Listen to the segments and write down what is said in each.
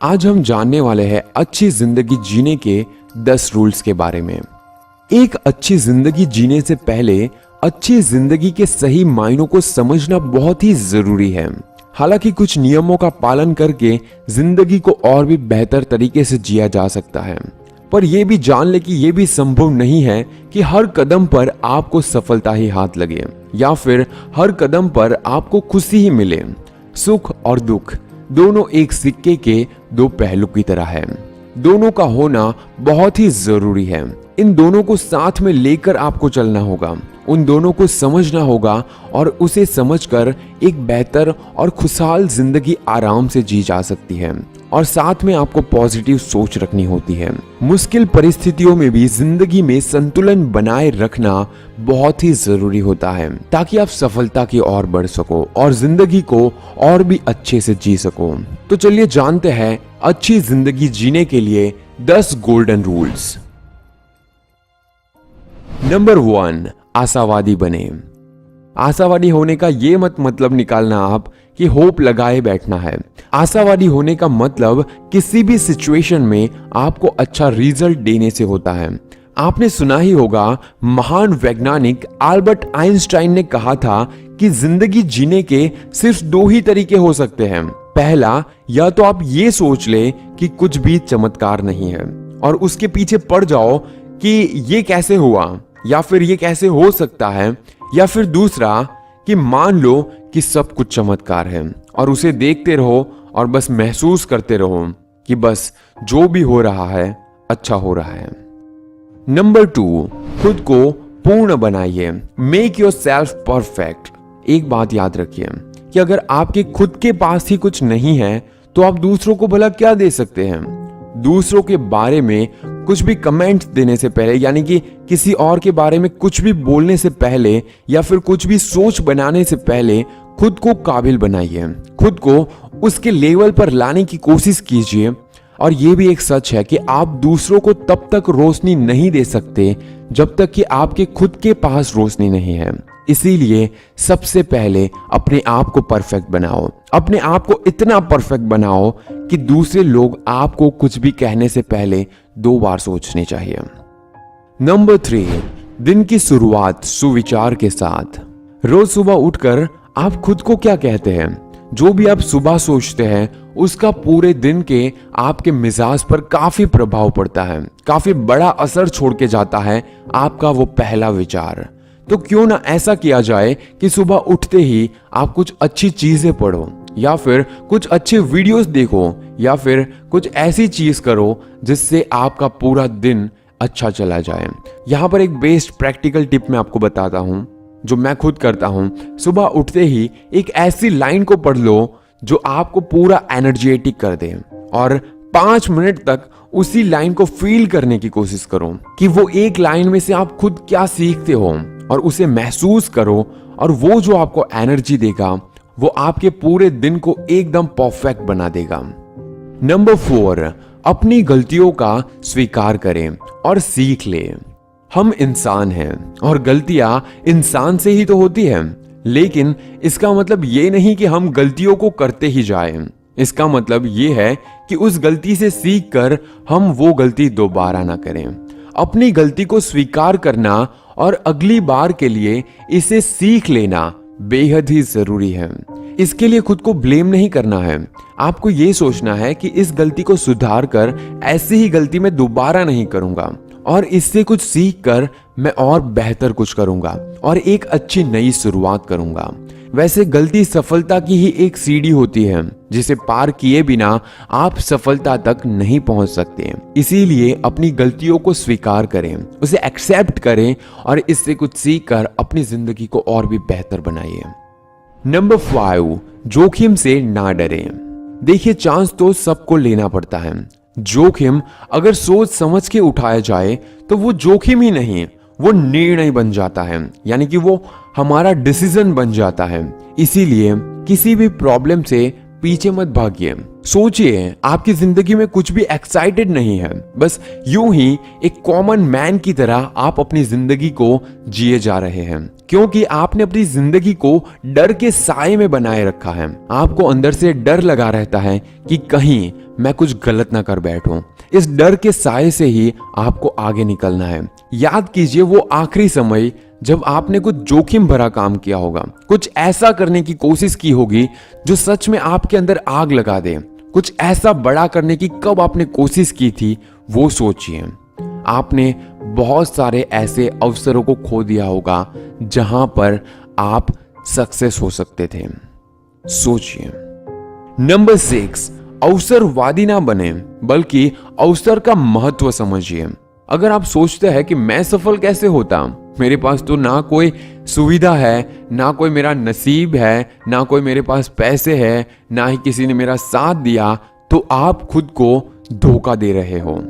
आज हम जानने वाले हैं अच्छी जिंदगी जीने के 10 रूल्स के बारे में। एक अच्छी जिंदगी जीने से पहले अच्छी जिंदगी के सही मायनों को समझना बहुत ही जरूरी है। हालांकि कुछ नियमों का पालन करके जिंदगी को और भी बेहतर तरीके से जिया जा सकता है, पर यह भी जान ले कि यह भी संभव नहीं है कि हर कदम पर आपको सफलता ही हाथ लगे या फिर हर कदम पर आपको खुशी ही मिले। सुख और दुख दोनों एक सिक्के के दो पहलू की तरह है। दोनों का होना बहुत ही जरूरी है। इन दोनों को साथ में लेकर आपको चलना होगा, उन दोनों को समझना होगा और उसे समझकर एक बेहतर और खुशहाल जिंदगी आराम से जी जा सकती है। और साथ में आपको पॉजिटिव सोच रखनी होती है। मुश्किल परिस्थितियों में भी जिंदगी में संतुलन बनाए रखना बहुत ही जरूरी होता है, ताकि आप सफलता की ओर बढ़ सको और जिंदगी को और भी अच्छे से जी सको। तो चलिए जानते हैं अच्छी जिंदगी जीने के लिए 10 गोल्डन रूल्स। नंबर 1, आशावादी बने। आशावादी होने का ये मत मतलब निकालना आप कि होप लगाए बैठना है। आशावादी होने का मतलब किसी भी सिचुएशन में आपको अच्छा रिजल्ट देने से होता है। आपने सुना ही होगा, महान वैज्ञानिक अल्बर्ट आइंस्टाइन ने कहा था कि जिंदगी जीने के सिर्फ 2 ही तरीके हो सकते हैं। पहला, या तो आप ये सोच ले कि कुछ भी चमत्कार नहीं है और उसके पीछे पड़ जाओ कि ये कैसे हुआ या फिर ये कैसे हो सकता है, या फिर दूसरा कि मान लो कि सब कुछ चमत्कार है और उसे देखते रहो और बस महसूस करते रहो कि बस जो भी हो रहा है अच्छा हो रहा है। नंबर 2, खुद को पूर्ण बनाइए। Make your self perfect. एक बात याद रखिए कि अगर आपके खुद के पास ही कुछ नहीं है तो आप दूसरों को भला क्या दे सकते हैं। दूसरों के बारे में कुछ भी कमेंट देने से पहले, यानी कि किसी और के बारे में कुछ भी बोलने से पहले या फिर कुछ भी सोच बनाने से पहले खुद को काबिल बनाइए। खुद को उसके लेवल पर लाने की कोशिश कीजिए। और यह भी एक सच है कि आप दूसरों को तब तक रोशनी नहीं दे सकते जब तक कि आपके खुद के पास रोशनी नहीं है। इसीलिए सबसे पहले अपने आप को परफेक्ट बनाओ। अपने आप को इतना परफेक्ट बनाओ कि दूसरे लोग आपको कुछ भी कहने से पहले 2 बार सोचने चाहिए। नंबर 3, दिन की शुरुआत सुविचार के साथ। रोज सुबह उठकर आप खुद को क्या कहते हैं? जो भी आप सुबह सोचते हैं उसका पूरे दिन के आपके मिजाज पर काफी प्रभाव पड़ता है, काफी बड़ा असर छोड़ के जाता है आपका वो पहला विचार। तो क्यों ना ऐसा किया जाए कि सुबह उठते ही आप कुछ अच्छी चीजें पढ़ो या फिर कुछ अच्छे वीडियोस देखो या फिर कुछ ऐसी चीज करो जिससे आपका पूरा दिन अच्छा चला जाए। यहां पर एक बेस्ट प्रैक्टिकल टिप मैं आपको बताता हूं जो मैं खुद करता हूं। सुबह उठते ही एक ऐसी लाइन को पढ़ लो जो आपको पूरा एनर्जेटिक कर दे और 5 मिनट तक उसी लाइन को फील करने की कोशिश करो कि वो एक लाइन में से आप खुद क्या सीखते हो और उसे महसूस करो। और वो जो आपको एनर्जी देगा वो आपके पूरे दिन को एकदम परफेक्ट बना देगा। नंबर 4, अपनी गलतियों का स्वीकार करें और सीख लें। हम इंसान हैं और गलतियां इंसान से ही तो होती हैं, लेकिन इसका मतलब ये नहीं कि हम गलतियों को करते ही जाएं। इसका मतलब ये है कि उस गलती से सीखकर हम वो गलती दोबारा ना करें। अपनी गलती को स्वीकार करना और अगली बार के लिए इसे सीख लेना बेहद ही जरूरी है। इसके लिए खुद को ब्लेम नहीं करना है। आपको ये सोचना है कि इस गलती को सुधार कर ऐसी ही गलती मैं दोबारा नहीं करूंगा और इससे कुछ सीख कर मैं और बेहतर कुछ करूंगा और एक अच्छी नई शुरुआत करूंगा। वैसे गलती सफलता की ही एक सीढ़ी होती है जिसे पार किए बिना आप सफलता तक नहीं पहुंच सकते। इसीलिए अपनी गलतियों को स्वीकार करें, उसे एक्सेप्ट करें और इससे कुछ सीख कर अपनी जिंदगी को और भी बेहतर बनाइए। नंबर 5, जोखिम से ना डरें। देखिए, चांस तो सबको लेना पड़ता है। जोखिम अगर सोच समझ के उठाया जाए तो वो जोखिम ही नहीं, वो निर्णय बन जाता है, यानी कि वो हमारा डिसीजन बन जाता है। इसीलिए किसी भी प्रॉब्लम से पीछे मत भागिए। सोचिए, आपकी जिंदगी में कुछ भी एक्साइटेड नहीं है, बस यूं ही एक कॉमन मैन की तरह आप अपनी जिंदगी को जिए जा रहे हैं। क्योंकि आपने अपनी जिंदगी को डर के साए में बनाए रखा है। आपको अंदर से डर लगा रहता है कि कहीं मैं कुछ गलत ना कर बैठूं। इस डर के साए से ही आपको आगे निकलना है। याद कीजिए वो आखिरी समय जब आपने कुछ जोखिम भरा काम किया होगा, कुछ ऐसा करने की कोशिश की होगी जो सच में आपके अंदर आग लगा दे। कुछ ऐसा बड़ा करने की कब आपने कोशिश की थी वो सोचिए। आपने बहुत सारे ऐसे अवसरों को खो दिया होगा जहां पर आप सक्सेस हो सकते थे। सोचिए। नंबर 6, अवसरवादी ना बने बल्कि अवसर का महत्व समझिए। अगर आप सोचते हैं कि मैं सफल कैसे होता, मेरे पास तो ना कोई सुविधा है, ना कोई मेरा नसीब है, ना कोई मेरे पास पैसे है, ना ही किसी ने मेरा साथ दिया, तो आप खुद को धोखा दे रहे हो।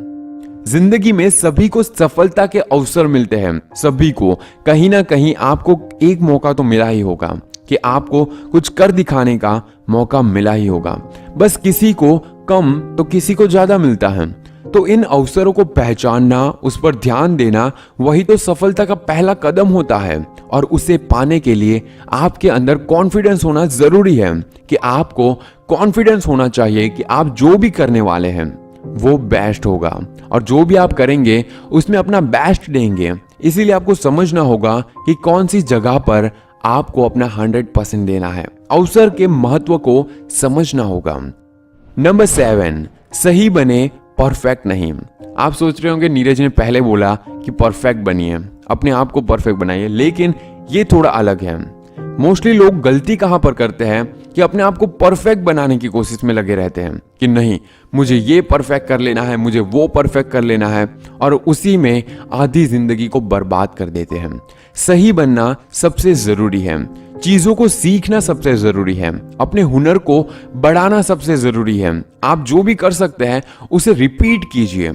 जिंदगी में सभी को सफलता के अवसर मिलते हैं। सभी को कहीं ना कहीं आपको एक मौका तो मिला ही होगा कि आपको कुछ कर दिखाने का मौका मिला ही होगा। बस किसी को कम तो किसी को ज्यादा मिलता है। तो इन अवसरों को पहचानना, उस पर ध्यान देना, वही तो सफलता का पहला कदम होता है। और उसे पाने के लिए आपके अंदर कॉन्फिडेंस होना जरूरी है कि आपको कॉन्फिडेंस होना चाहिए कि आप जो भी करने वाले हैं वो बेस्ट होगा और जो भी आप करेंगे उसमें अपना बेस्ट देंगे। इसीलिए आपको समझना होगा कि कौन सी जगह पर आपको अपना 100% देना है। अवसर के महत्व को समझना होगा। नंबर 7, सही बने, परफेक्ट नहीं। आप सोच रहे होंगे नीरज ने पहले बोला कि परफेक्ट बनिए, अपने आप को परफेक्ट बनाइए, लेकिन ये थोड़ा अलग है। मोस्टली लोग गलती कहां पर करते हैं कि अपने आप को परफेक्ट बनाने की कोशिश में लगे रहते हैं कि नहीं मुझे ये परफेक्ट कर लेना है, मुझे वो परफेक्ट कर लेना है, और उसी में आधी जिंदगी को बर्बाद कर देते हैं। सही बनना सबसे जरूरी है, चीजों को सीखना सबसे जरूरी है, अपने हुनर को बढ़ाना सबसे जरूरी है। आप जो भी कर सकते हैं उसे रिपीट कीजिए।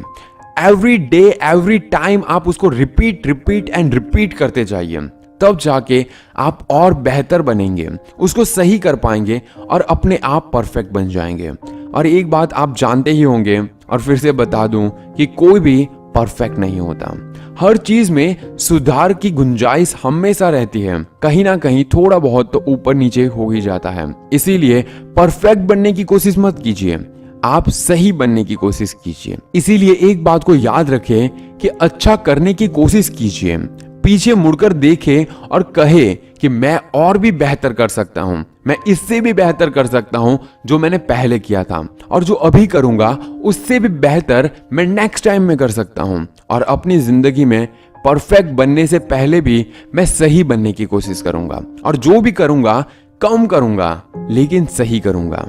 एवरी डे एवरी टाइम आप उसको रिपीट एंड रिपीट करते जाइए, तब जाके आप और बेहतर बनेंगे, उसको सही कर पाएंगे और अपने आप परफेक्ट बन जाएंगे। और एक बात आप जानते ही होंगे, और फिर से बता दूं कि कोई भी परफेक्ट नहीं होता। हर चीज में सुधार की गुंजाइश हमेशा रहती है, कहीं ना कहीं थोड़ा बहुत तो ऊपर नीचे हो ही जाता है। इसीलिए परफेक्ट बनने की कोशिश मत कीजिए, आप सही बनने की कोशिश कीजिए। इसीलिए एक बात को याद रखें कि अच्छा करने की कोशिश कीजिए, पीछे मुड़कर देखे और कहे कि मैं और भी बेहतर कर सकता हूं, मैं इससे भी बेहतर कर सकता हूं जो मैंने पहले किया था, और जो अभी करूंगा उससे भी बेहतर मैं नेक्स्ट टाइम में कर सकता हूं। और अपनी जिंदगी में परफेक्ट बनने से पहले भी मैं सही बनने की कोशिश करूंगा, और जो भी करूंगा कम करूंगा लेकिन सही करूंगा।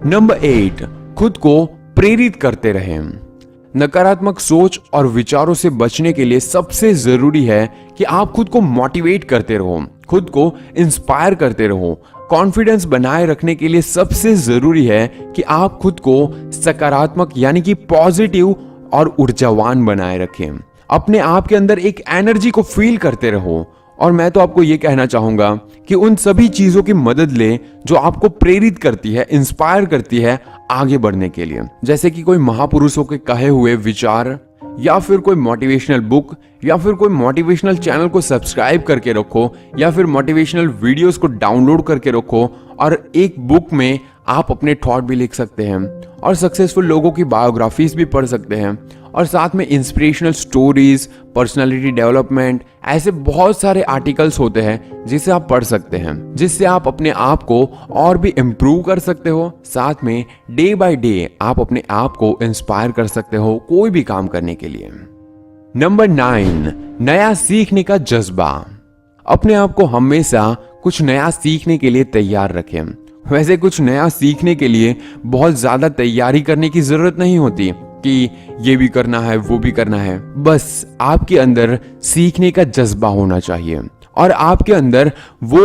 नंबर 8, खुद को प्रेरित करते रहें। नकारात्मक सोच और विचारों से बचने के लिए सबसे जरूरी है कि आप खुद को मोटिवेट करते रहो, खुद को इंस्पायर करते रहो। कॉन्फिडेंस बनाए रखने के लिए सबसे जरूरी है कि आप खुद को सकारात्मक यानी कि पॉजिटिव और ऊर्जावान बनाए रखें। अपने आप के अंदर एक एनर्जी को फील करते रहो। और मैं तो आपको यह कहना चाहूंगा कि उन सभी चीजों की मदद ले जो आपको प्रेरित करती है, इंस्पायर करती है आगे बढ़ने के लिए। जैसे कि कोई महापुरुषों के कहे हुए विचार, या फिर कोई मोटिवेशनल बुक, या फिर कोई मोटिवेशनल चैनल को सब्सक्राइब करके रखो, या फिर मोटिवेशनल वीडियोस को डाउनलोड करके रखो। और एक बुक में आप अपने थॉट भी लिख सकते हैं और सक्सेसफुल लोगों की बायोग्राफीज भी पढ़ सकते हैं, और साथ में इंस्पिरेशनल स्टोरीज, पर्सनालिटी डेवलपमेंट, ऐसे बहुत सारे आर्टिकल्स होते हैं जिसे आप पढ़ सकते हैं, जिससे आप अपने आप को और भी इम्प्रूव कर सकते हो। साथ में डे बाय डे आप अपने आप को इंस्पायर कर सकते हो कोई भी काम करने के लिए। नंबर 9, नया सीखने का जज्बा। अपने आप को हमेशा कुछ नया सीखने के लिए तैयार रखें। वैसे कुछ नया सीखने के लिए बहुत ज्यादा तैयारी करने की जरूरत नहीं होती कि ये भी करना है वो भी करना है। बस आपके अंदर सीखने का जज्बा होना चाहिए, और आपके अंदर वो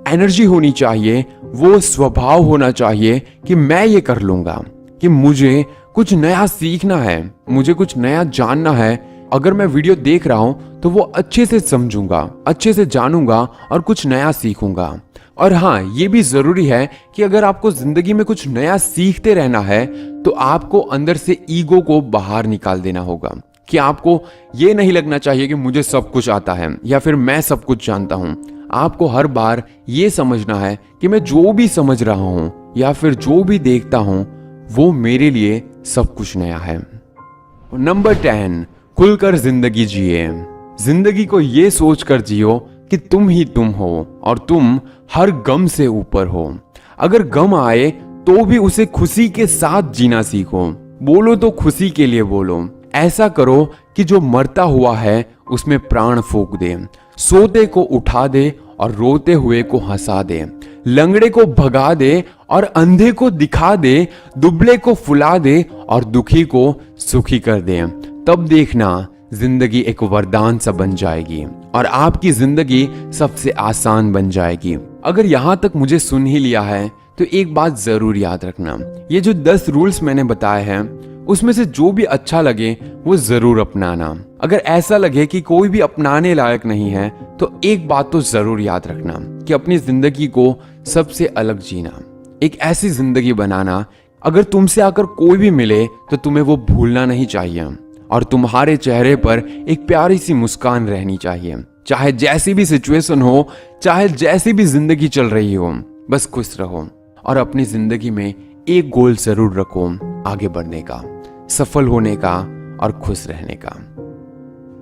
एनर्जी होनी चाहिए, वो स्वभाव होना चाहिए कि मैं ये कर लूंगा, कि मुझे कुछ नया सीखना है, मुझे कुछ नया जानना है। अगर मैं वीडियो देख रहा हूं तो वो अच्छे से समझूंगा, अच्छे से जानूंगा और कुछ नया सीखूंगा। और हाँ, ये भी जरूरी है कि अगर आपको जिंदगी में कुछ नया सीखते रहना है तो आपको अंदर से ईगो को बाहर निकाल देना होगा, कि आपको ये नहीं लगना चाहिए कि मुझे सब कुछ आता है या फिर मैं सब कुछ जानता हूं। आपको हर बार ये समझना है कि मैं जो भी समझ रहा हूं या फिर जो भी देखता हूं वो मेरे लिए सब कुछ नया है। नंबर 10, खुलकर जिंदगी जिए। जिंदगी को ये सोचकर जियो कि तुम ही तुम हो और तुम हर गम से ऊपर हो। अगर गम आए तो भी उसे खुशी के साथ जीना सीखो। बोलो तो खुशी के लिए बोलो। ऐसा करो कि जो मरता हुआ है उसमें प्राण फूंक दे, सोते को उठा दे और रोते हुए को हंसा दे, लंगड़े को भगा दे और अंधे को दिखा दे, दुबले को फुला दे और दुखी को सुखी कर दे। तब देखना जिंदगी एक वरदान सा बन जाएगी और आपकी जिंदगी सबसे आसान बन जाएगी। अगर यहां तक मुझे सुन ही लिया है तो एक बात जरूर याद रखना, ये जो 10 रूल्स मैंने बताए हैं उसमें से जो भी अच्छा लगे वो जरूर अपनाना। अगर ऐसा लगे कि कोई भी अपनाने लायक नहीं है तो एक बात तो जरूर याद रखना कि अपनी जिंदगी को सबसे अलग जीना, एक ऐसी जिंदगी बनाना अगर तुमसे आकर कोई भी मिले तो तुम्हें वो भूलना नहीं चाहिए और तुम्हारे चेहरे पर एक प्यारी सी मुस्कान रहनी चाहिए। चाहे जैसी भी सिचुएशन हो, चाहे जैसी भी जिंदगी चल रही हो, बस खुश रहो और अपनी जिंदगी में एक गोल जरूर रखो, आगे बढ़ने का, सफल होने का और खुश रहने का।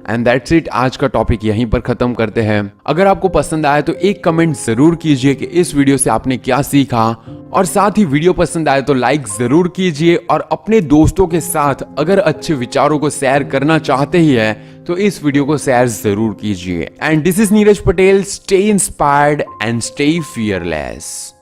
And that's it. आज का टॉपिक यहीं पर खत्म करते हैं। अगर आपको पसंद आया तो एक कमेंट जरूर कीजिए कि इस वीडियो से आपने क्या सीखा, और साथ ही वीडियो पसंद आए तो लाइक जरूर कीजिए और अपने दोस्तों के साथ अगर अच्छे विचारों को शेयर करना चाहते ही है तो इस वीडियो को शेयर जरूर कीजिए। And this is Neeraj Patel. Stay inspired and stay fearless.